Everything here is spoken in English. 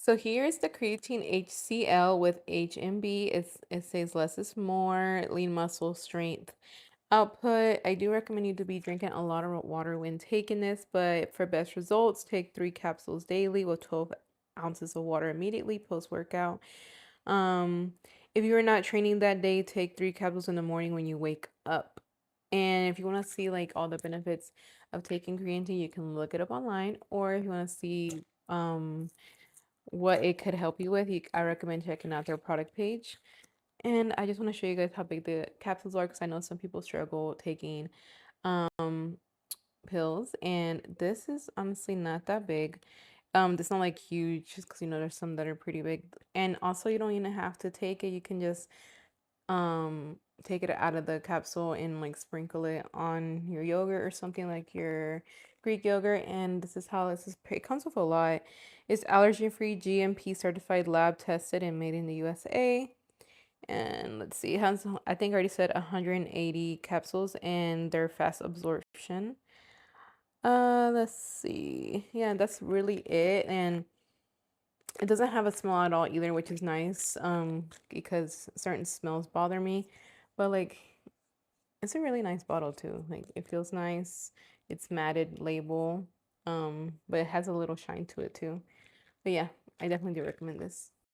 So here's the creatine HCL with HMB. It says less is more, lean muscle strength output. I do recommend you to be drinking a lot of water when taking this, but for best results, take 3 capsules daily with 12 ounces of water immediately post-workout. Um, if you are not training that day, take 3 capsules in the morning when you wake up. And if you want to see like all the benefits of taking creatine, you can look it up online, or if you want to see what it could help you with, I recommend checking out their product page. And I just want to show you guys how big the capsules are because I know some people struggle taking um pills, and this is honestly not that big. It's not like huge just because there's some that are pretty big. And also you don't even have to take it. You can just take it out of the capsule and like sprinkle it on your yogurt or something like your Greek yogurt. And this is how it comes with a lot. It's allergen free, GMP certified, lab tested, and made in the USA. And let's see, it has, I think I already said 180 capsules, and they're fast absorption. Let's see. Yeah, that's really it. And it doesn't have a smell at all either, which is nice. Because certain smells bother me. But like it's a really nice bottle too. Like it feels nice. It's matted label. But it has a little shine to it too. But yeah, I definitely do recommend this.